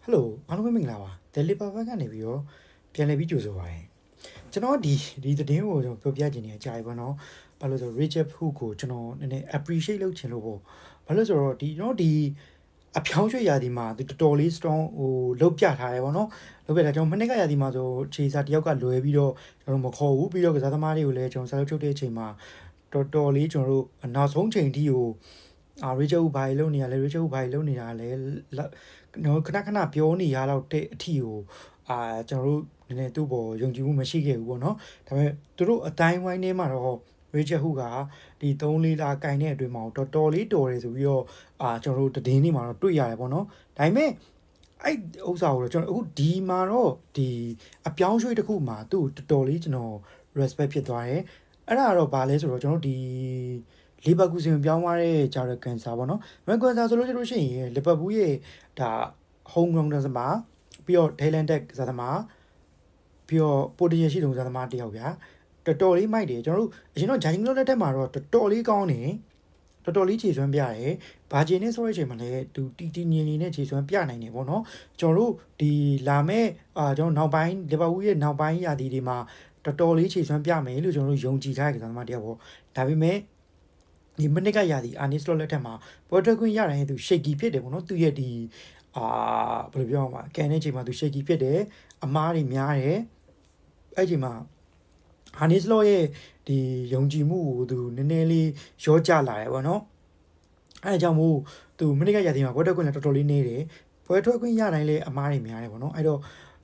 Hello အားလုံးပဲမင်္ဂလာပါ Daily Power ကနေပြီးတော့ပြန်လည်ပြီးကြိုဆိုပါရစေကျွန်တော်ဒီသတင်းကိုကျွန်တော်ပြောပြချင်နေကြပြီပေါ့နော်ဘာလို့ဆို Rachel Hu ကိုကျွန်တော်နည်းနည်း appreciate လုပ်ချင်လို့ပေါ့ဘာလို့ဆိုတော့ဒီအဖြောင်းရွှေ့ရာသီမှာသူတော်တော်လေး strong ဟိုလုပ်ပြထားတယ်ပေါ့နော်လုပ်ပြတာကျွန်တော်မနေ့ကရာသီမှာဆိုခြေစားတယောက်ကလွယ်ပြီးတော့ကျွန်တော်မခေါ်ဘူးပြီးတော့ကစားသမားတွေကိုလည်းကျွန်တော်စားလုပ်ချုပ်တဲ့အချိန်မှာတော်တော်လေးကျွန်တော်တို့နောက်ဆုံးချိန်ထိကိုRachel Hu ဘာကြီးလုပ်နေရလဲ Rachel Hu ဘာကြီးလုပ်နေတာလဲနော်ခဏပြောနေရတော့တဲ့အထီကိုကျွန်တော်တို့နည်းနည်းသူ့ပေါ်ယုံကြည်မှုမရှိခဲ့ဘူးပေါ့နော်ဒါပေမဲ့သူတို့အတိုင်းဝိုင်းထဲမှာတော့ Rachel Hu ကဒီ3-4လကင်တဲ့အတွင်းမှာတော်တော်လေးတော်တယ်ဆိုပြီးတော့ကျွန်တော်တို့သတင်းတွေမှာတော့တွေ့ရတယ်ပေါ့နော်ဒါပေမဲ့အဲ့ဥစ္စာကိုတော့ကျွန်တော်အခုဒီမှာတော့ဒီအပြောင်းရွှေ့တစ်ခုမှာသူ့တော်တော်လေးကျွန်တော် respect ဖြစ်သွားတယ်အဲ့ဒါတော့ဘာလဲဆိုတော့ကျွန်တော်ဒီလီဗာပူးဆင်ပြောင်းသွားတဲ့ဂျာရကန်ဆာပေါ့နော်ရကန်ဆာဆိုလို့ရှိရင်လီဗာပူးရဲ့ဒါ home ground သမားပြီးတော့ Dylan Tech ဇာသမားပြီးတော့ potential ရှိတဲ့ဇာသမားတယောက်ဗျာတော်တော်လေးမိုက်တယ်ကျွန်တော်တို့အရင်တော့ဂျိုင်းကလောလက်ထက်မှာတော့တော်တော်လေးကောင်းတယ်တော်တော်လေးခြေစွမ်းပြတယ်ဘာဂျီနဲ့ဆိုတဲ့အချိန်မှာလည်းသူတီငင်နေနဲ့ခြေစွမ်းပြနိုင်တယ်ပေါ့နော်ကျွန်တော်တို့ဒီလာမဲ့ကျွန်တော်နောက်ပိုင်းလီဗာပူးရဲ့နောက်ပိုင်းရာသီတွေမှာတော်တော်လေးခြေစွမ်းပြမယ်လို့ကျွန်တော်တို့ယုံကြည်ထားတဲ့ဇာသမားတယောက်ပေါ့ဒါပေမဲ့ဒီမနစ်ကရာသီအာနီစလောလက်ထက်မှာပေါ်ထွက်ခွင့်ရတိုင်းသူ shaky ဖြစ်တယ်ပေါ့နော်သူရဲ့ဒီဘယ်လိုပြောရမလဲကန်တဲ့ချိန်မှာသူ shaky ဖြစ်တယ်အမားတွေများတယ်အဲ့ချိန်မှာဟာနီစလောရဲ့ဒီယုံကြည်မှုကိုသူနည်းနည်းလေးရောကြလာတယ်ပေါ့နော်အဲ့ဒါကြောင့်မို့သူမနစ်ကရာသီမှာပေါ်ထွက်ခွင့်လည်းတော်တော်လေးနေတယ်ပေါ်ထွက်ခွင့်ရတိုင်းလည်းအမားတွေများတယ်ပေါ့နော်အဲ့တော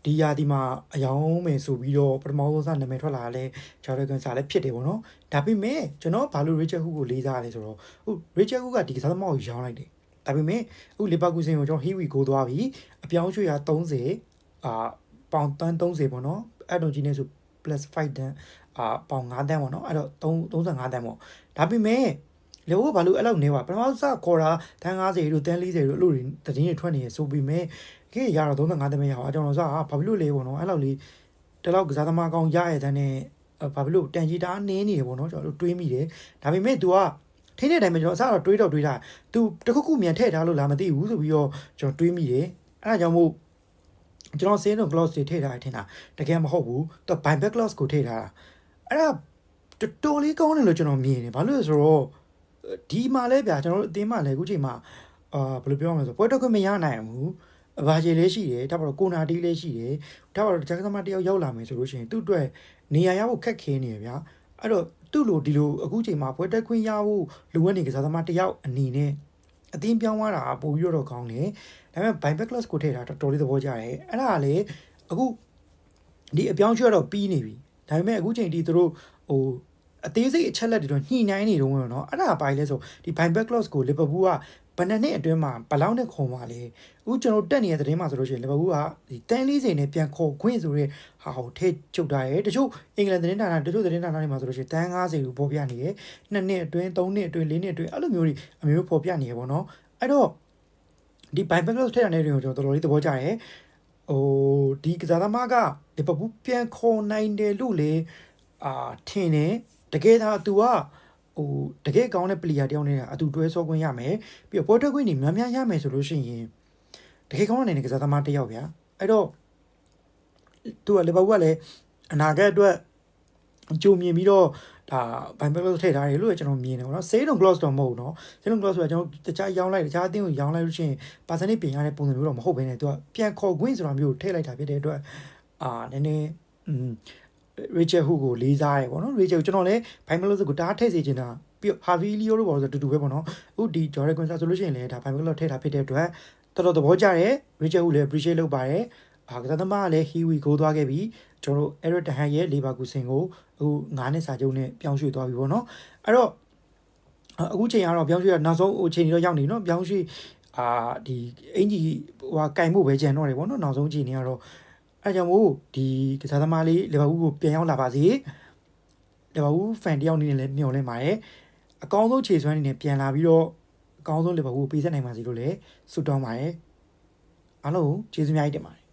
့ဒီရာသီမှာအယောင်းမယ်ဆိုပြီးတော့ပထမဆုံးစနာမည်ထွက်လာလဲဂျာရကန်ဆာလည်းဖြစ်တယ်ပေါ့နော်ဒါပေမဲ့ကျွန်တော်ဘာလို့ Rachel Hu ကိုလေးစားရလဲဆိုတော့ဟုတ် Rachel Hu ကဒီကစားသမားကိုရောင်းလိုက်တယ်ဒါပေမဲ့အခုလီဗာပူးဆင်ကိုကျွန်တော် Here we go သွားပြီအပြောင်းရွှေ့ရ30ပေါင်တန်း30ပေါ့နော်အဲ့တော့ကြီးနေဆို plus 5 တန်းပေါင်9တန်းပေါ့နော်အဲ့တော့35တန်းပေါ့ဒါပေမဲ့လေဘိုးဘာလို့အဲ့လောက်နေပါပထမစခေါ်တာတန်း90တို့တန်း40တို့အဲ့လိုသတင်းတွေထွက်နေရဆိုပြီးမဲ့ခေရတော့35တန်းမရအောင်ကျွန်တော်စဘာဖြစ်လို့လဲပေါ့နော်အဲ့လောက်လေးတလောက်ကစားသမားကောင်းရရတဲ့နဲ့ဘာဖြစ်လို့တန်ကြီးတာနင်းနေတယ်ပေါ့နော်ကျွန်တော်တို့တွေးမိတယ်ဒါပေမဲ့ तू ကထိနေတယ်မှကျွန်တော်အစတော့တွေးတာ तू တခုခုမြန်ထည့်ထားလို့လားမသိဘူးဆိုပြီးတော့ကျွန်တော်တွေးမိတယ်အဲ့ဒါကြောင့်မို့ကျွန်တော် sale gloss တွေထည့်ထားတယ်ထင်တာတကယ်မဟုတ်ဘူး तू buyback gloss ကိုထည့်ထားတာအဲ့ဒါတော်လေးကောင်းတယ်လို့ကျွန်တော်မြင်တယ်ဘာလို့လဲဆိုတော့ဒီမှာလဲဗျာကျွန်တော်တို့အတင်းမှာလဲအခုချိန်မှာဘယ်လိုပြောရမလဲဆိုပွဲတော့ခွင့်မရနိုင်ဘူးဘာကြီးလေးရှိတယ်ဒါပါတော့ကိုနာတီးလေးရှိတယ်ဒါပါတော့ဂျာကသမားတယောက်ရောက်လာမယ်ဆိုလို့ရှိရင်သူ့အတွက်နေရာရဖို့ခက်ခဲနေရဗျာအဲ့တော့သူ့လိုဒီလိုအခုချိန်မှာပွဲတက်ခွင့်ရဖို့လိုအပ်နေကစားသမားတယောက်အနေနဲ့အတင်းပြောင်းသွားတာပိုပြီးတော့ကောင်းတယ်ဒါပေမဲ့ buyback class ကိုထည့်တာတော်တော်လေးသဘောကျတယ်အဲ့ဒါကလေအခုဒီအပြောင်းရွှေ့တော့ပြီးနေပြီဒါပေမဲ့အခုချိန်ထိသူတို့ဟိုအသေးစိတ်အချက်လက်တွေတော့ညှိနှိုင်းနေတော့เนาะအဲ့ဒါပိုင်းလဲဆိုဒီ buyback clause ကိုလီဗာပူးကဘယ်နှစ်အတွင်းမှာဘလောက်နဲ့ခုံပါလဲအခုကျွန်တော်တက်နေတဲ့သတင်းမှာဆိုလို့ရှိရင်လီဗာပူးကဒီတန်း40နဲ့ပြန်ခေါ်ခွင့်ဆိုရဲဟာဟိုထိချုပ်ထားရဲတချို့အင်္ဂလန်သတင်းဌာနတချို့သတင်းဌာနတွေမှာဆိုလို့ရှိရင်တန်း90ကိုပေါ်ပြနေရဲ2နှစ်အတွင်း3နှစ်အတွင်း4နှစ်အတွင်းအဲ့လိုမျိုးတွေအမျိုးပေါ်ပြနေရပေါ့เนาะအဲ့တော့ဒီ buyback clause ထည့်ရတဲ့တွေကိုကျွန်တော်တော်တော်လေးသဘောကျတယ်ဟိုဒီကစားသမားကလီဗာပူးပြန်ခေါ်နိုင်တယ်လို့လေထင်တယ်တကယ်ဒါသူကဟိုတကယ်ကောင်းတဲ့ပလီယာတယောက်နဲ့အတူတွဲဆောခွင့်ရမယ်ပြီးတော့ပေါ်ထွက်ခွင့်တွေများများရမယ်ဆိုလို့ရှိရင်တကယ်ကောင်းတဲ့ကစားသမားတယောက်ဗျာအဲ့တော့သူကလီဗာပူးကလည်းအနာဂတ်အတွက်ကြိုမြင်ပြီးတော့ဒါဘိုင်ဘယ်လိုထည့်ထားတယ်လို့ကျွန်တော်မြင်တယ်ပေါ့နော်ဆေးတုံ gloss တော့မဟုတ်နော်ဆေးတုံ gloss ဆိုတာကျွန်တော်တခြားရောင်းလိုက်တခြားအသင်းကိုရောင်းလိုက်လို့ရှိရင် percentage ပြင်ရတဲ့ပုံစံမျိုးတော့မဟုတ်ဘဲနဲ့သူကပြန်ခေါ်ခွင့်ဆိုတာမျိုးထည့်လိုက်တာဖြစ်တဲ့အတွက်နည်းနည်းRachel Hu ကိုလေးစားရဲပေါ့နော် Rachel ကျွန်တော်လည်းဘိုင်ဘယ်လိုကိုတားထည့်စေချင်တာပြီးတော့ Harvey Leo တို့ပေါ့ဆိုတူတူပဲပေါ့နော်အခုဒီ Jordan Quincy ဆိုလို့ရှိရင်လည်းဒါဘိုင်ဘယ်လိုထည့်တာဖြစ်တဲ့အတွက်တော်တော်သဘောကျတယ် Rachel Hu လည်း appreciate လုပ်ပါတယ်ကစားသမားကလည်း Here we go သွားခဲ့ပြီကျွန်တော်တို့ Eric Ten Hag ရဲ့ Leverkusen ကိုအခု9နှစ်စာချုပ်နဲ့ပြောင်းရွှေ့သွားပြီပေါ့နော်အဲ့တော့အခုချိန်ကတော့ပြောင်းရွှေ့ရနောက်ဆုံးအချိန်တွေတော့ရောက်နေနော်ပြောင်းရွှေ့ဒီအင်ဂျီဟိုကင်မှုပဲကြံတော့တယ်ပေါ့နော်နောက်ဆုံးအချိန်တွေကတော့အဲကြောင့်မို့ဒီကစားသမားလေးလီဗာပူးကိုပြန်ရောက်လာပါစေလီဗာပူးဖန်တယောက်အနေနဲ့လည်းမျှော်လင့်ပါတယ်အကောင်းဆုံးခြေစွမ်းအနေနဲ့ပြန်လာပြီးတော့အကောင်းဆုံးလီဗာပူးကိုပေးဆက်နိုင်ပါစေလို့လည်းဆုတောင်းပါတယ်အားလုံးကျေးဇူးများကြီးတင်ပါတယ်